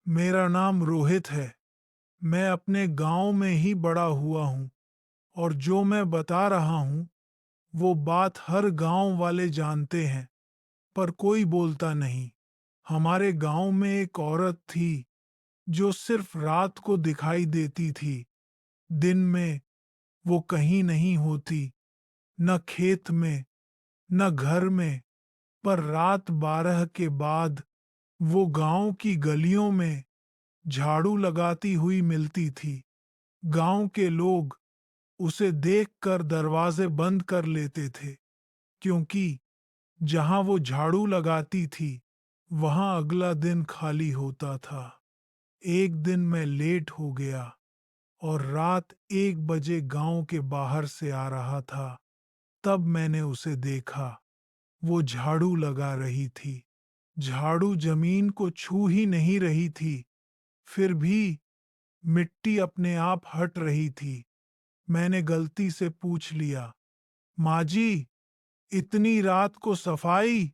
मेरा नाम रोहित है। मैं अपने गांव में ही बड़ा हुआ हूँ और जो मैं बता रहा हूँ वो बात हर गांव वाले जानते हैं, पर कोई बोलता नहीं। हमारे गांव में एक औरत थी जो सिर्फ रात को दिखाई देती थी। दिन में वो कहीं नहीं होती, न खेत में न घर में। पर रात 12 के बाद वो गांव की गलियों में झाड़ू लगाती हुई मिलती थी। गांव के लोग उसे देखकर दरवाजे बंद कर लेते थे, क्योंकि जहां वो झाड़ू लगाती थी वहां अगला दिन खाली होता था। एक दिन मैं लेट हो गया और रात 1 बजे गांव के बाहर से आ रहा था। तब मैंने उसे देखा। वो झाड़ू लगा रही थी। झाड़ू जमीन को छू ही नहीं रही थी, फिर भी मिट्टी अपने आप हट रही थी। मैंने गलती से पूछ लिया, माँ जी, इतनी रात को सफाई?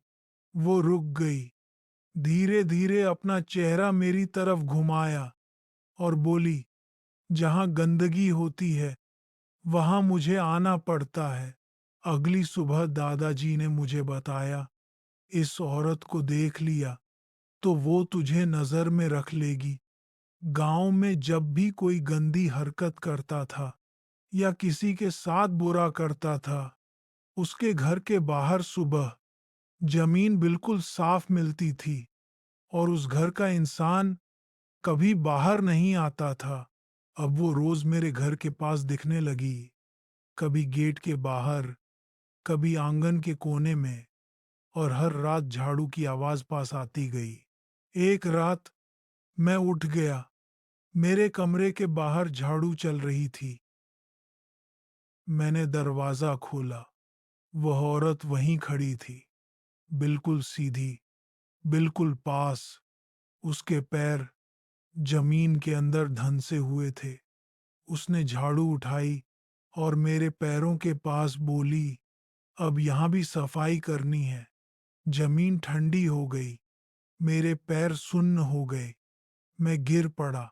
वो रुक गई, धीरे धीरे अपना चेहरा मेरी तरफ घुमाया और बोली, जहां गंदगी होती है वहां मुझे आना पड़ता है। अगली सुबह दादाजी ने मुझे बताया, इस औरत को देख लिया तो वो तुझे नजर में रख लेगी। गांव में जब भी कोई गंदी हरकत करता था या किसी के साथ बुरा करता था, उसके घर के बाहर सुबह जमीन बिल्कुल साफ मिलती थी और उस घर का इंसान कभी बाहर नहीं आता था। अब वो रोज मेरे घर के पास दिखने लगी, कभी गेट के बाहर, कभी आंगन के कोने में, और हर रात झाड़ू की आवाज पास आती गई। एक रात मैं उठ गया। मेरे कमरे के बाहर झाड़ू चल रही थी। मैंने दरवाजा खोला। वह औरत वहीं खड़ी थी, बिल्कुल सीधी, बिल्कुल पास। उसके पैर जमीन के अंदर धंसे हुए थे। उसने झाड़ू उठाई और मेरे पैरों के पास बोली, अब यहां भी सफाई करनी है। जमीन ठंडी हो गई, मेरे पैर सुन्न हो गए। मैं गिर पड़ा।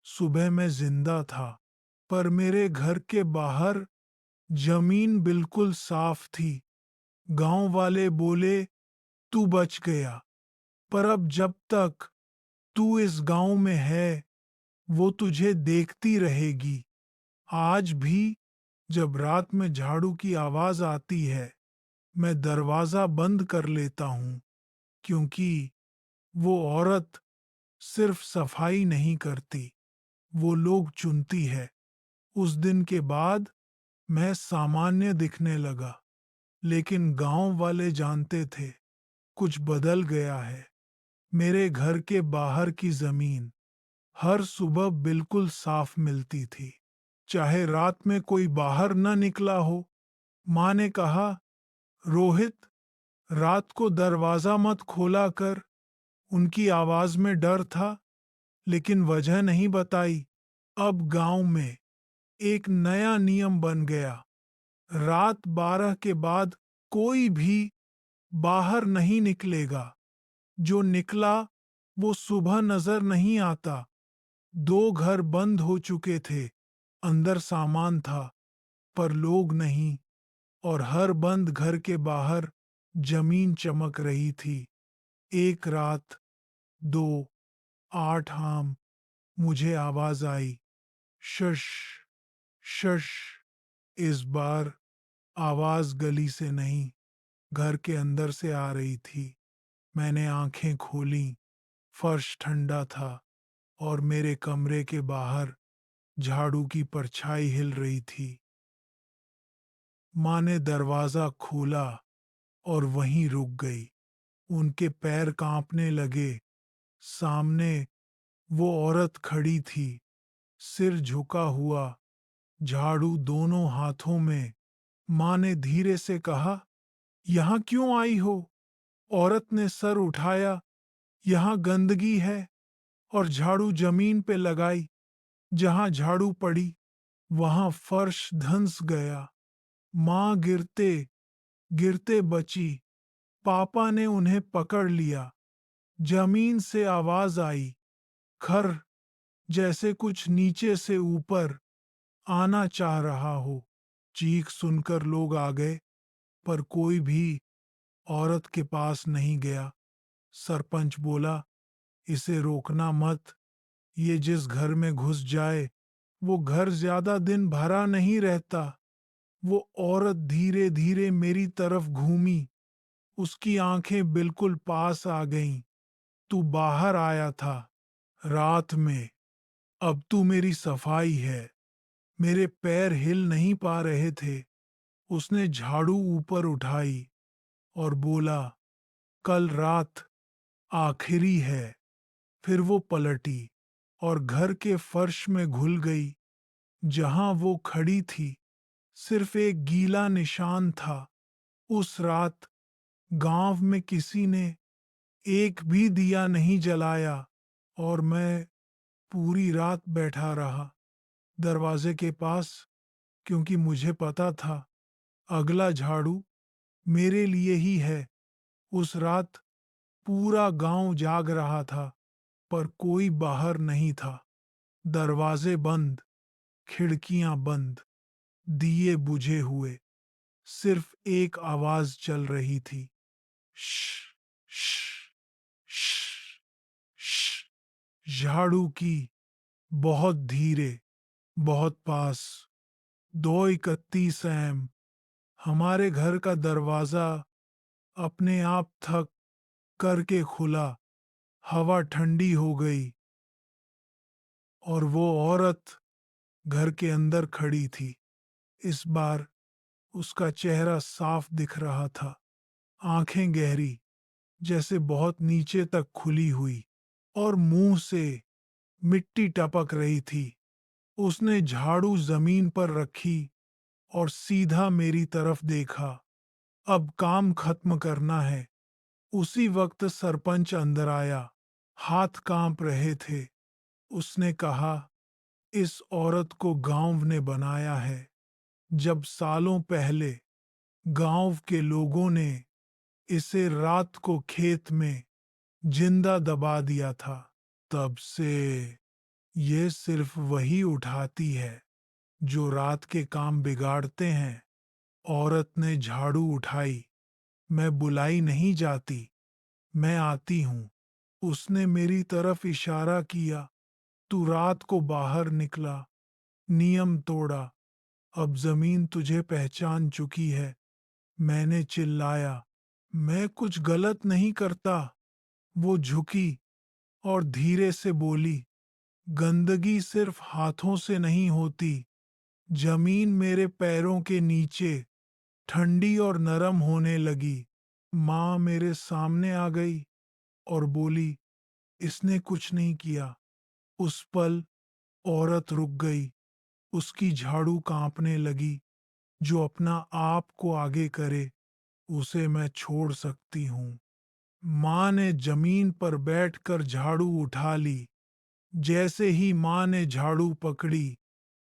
सुबह मैं जिंदा था, पर मेरे घर के बाहर जमीन बिल्कुल साफ थी। गांव वाले बोले, तू बच गया, पर अब जब तक तू इस गांव में है वो तुझे देखती रहेगी। आज भी जब रात में झाड़ू की आवाज आती है, मैं दरवाजा बंद कर लेता हूँ, क्योंकि वो औरत सिर्फ सफाई नहीं करती, वो लोग चुनती है। उस दिन के बाद मैं सामान्य दिखने लगा, लेकिन गांव वाले जानते थे कुछ बदल गया है। मेरे घर के बाहर की जमीन हर सुबह बिल्कुल साफ मिलती थी, चाहे रात में कोई बाहर न निकला हो। माँ ने कहा, रोहित, रात को दरवाजा मत खोला कर। उनकी आवाज में डर था, लेकिन वजह नहीं बताई। अब गांव में एक नया नियम बन गया। रात 12 के बाद कोई भी बाहर नहीं निकलेगा। जो निकला वो सुबह नजर नहीं आता। 2 घर बंद हो चुके थे। अंदर सामान था, पर लोग नहीं। और हर बंद घर के बाहर जमीन चमक रही थी। एक रात, दो, 8 आम, मुझे आवाज आई, शश, शश। इस बार आवाज गली से नहीं, घर के अंदर से आ रही थी। मैंने आंखें खोली। फर्श ठंडा था और मेरे कमरे के बाहर झाड़ू की परछाई हिल रही थी। माँ ने दरवाजा खोला और वहीं रुक गई। उनके पैर कांपने लगे। सामने वो औरत खड़ी थी, सिर झुका हुआ, झाड़ू दोनों हाथों में। माँ ने धीरे से कहा, यहाँ क्यों आई हो? औरत ने सर उठाया। यहाँ गंदगी है, और झाड़ू जमीन पे लगाई। जहां झाड़ू पड़ी वहां फर्श धंस गया। माँ गिरते गिरते बची। पापा ने उन्हें पकड़ लिया। जमीन से आवाज आई, खर जैसे कुछ नीचे से ऊपर आना चाह रहा हो। चीख सुनकर लोग आ गए, पर कोई भी औरत के पास नहीं गया। सरपंच बोला, इसे रोकना मत। ये जिस घर में घुस जाए, वो घर ज्यादा दिन भरा नहीं रहता। वो औरत धीरे धीरे मेरी तरफ घूमी। उसकी आंखें बिल्कुल पास आ गईं। तू बाहर आया था रात में, अब तू मेरी सफाई है। मेरे पैर हिल नहीं पा रहे थे। उसने झाड़ू ऊपर उठाई और बोला, कल रात आखिरी है। फिर वो पलटी और घर के फर्श में घुल गई। जहां वो खड़ी थी, सिर्फ एक गीला निशान था। उस रात गांव में किसी ने एक भी दिया नहीं जलाया और मैं पूरी रात बैठा रहा दरवाजे के पास, क्योंकि मुझे पता था अगला झाड़ू मेरे लिए ही है। उस रात पूरा गांव जाग रहा था, पर कोई बाहर नहीं था। दरवाजे बंद, खिड़कियां बंद, दिए बुझे हुए। सिर्फ एक आवाज चल रही थी, श, श, श, श। झाड़ू की, बहुत धीरे, बहुत पास। 2:31 AM। हमारे घर का दरवाजा अपने आप थक करके खुला। हवा ठंडी हो गई और वो औरत घर के अंदर खड़ी थी। इस बार उसका चेहरा साफ दिख रहा था। आंखें गहरी, जैसे बहुत नीचे तक खुली हुई, और मुंह से मिट्टी टपक रही थी। उसने झाड़ू जमीन पर रखी और सीधा मेरी तरफ देखा। अब काम खत्म करना है। उसी वक्त सरपंच अंदर आया। हाथ कांप रहे थे। उसने कहा, इस औरत को गांव ने बनाया है। जब सालों पहले गांव के लोगों ने इसे रात को खेत में जिंदा दबा दिया था, तब से ये सिर्फ वही उठाती है जो रात के काम बिगाड़ते हैं। औरत ने झाड़ू उठाई। मैं बुलाई नहीं जाती, मैं आती हूँ। उसने मेरी तरफ इशारा किया। तू रात को बाहर निकला, नियम तोड़ा, अब जमीन तुझे पहचान चुकी है। मैंने चिल्लाया, मैं कुछ गलत नहीं करता। वो झुकी और धीरे से बोली, गंदगी सिर्फ हाथों से नहीं होती। जमीन मेरे पैरों के नीचे ठंडी और नरम होने लगी। माँ मेरे सामने आ गई और बोली, इसने कुछ नहीं किया। उस पल औरत रुक गई। उसकी झाड़ू कांपने लगी। जो अपना आप को आगे करे, उसे मैं छोड़ सकती हूँ। माँ ने जमीन पर बैठकर झाड़ू उठा ली। जैसे ही माँ ने झाड़ू पकड़ी,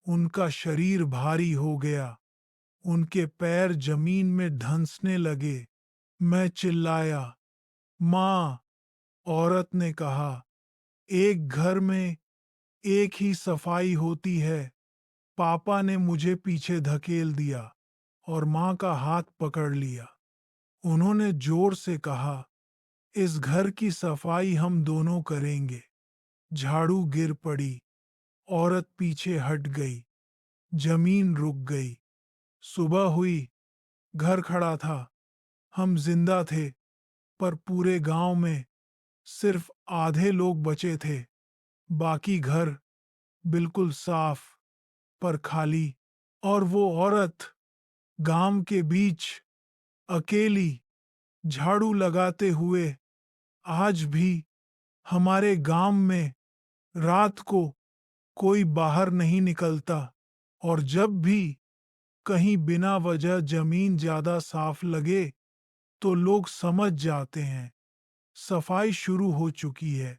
उनका शरीर भारी हो गया। उनके पैर जमीन में धंसने लगे। मैं चिल्लाया, माँ। औरत ने कहा, एक घर में एक ही सफाई होती है। पापा ने मुझे पीछे धकेल दिया और माँ का हाथ पकड़ लिया। उन्होंने जोर से कहा, इस घर की सफाई हम दोनों करेंगे। झाड़ू गिर पड़ी। औरत पीछे हट गई। जमीन रुक गई। सुबह हुई। घर खड़ा था। हम जिंदा थे, पर पूरे गांव में सिर्फ आधे लोग बचे थे। बाकी घर बिल्कुल साफ, पर खाली। और वो औरत गांव के बीच अकेली झाड़ू लगाते हुए आज भी हमारे गांव में रात को कोई बाहर नहीं निकलता। और जब भी कहीं बिना वजह जमीन ज्यादा साफ लगे, तो लोग समझ जाते हैं सफाई शुरू हो चुकी है।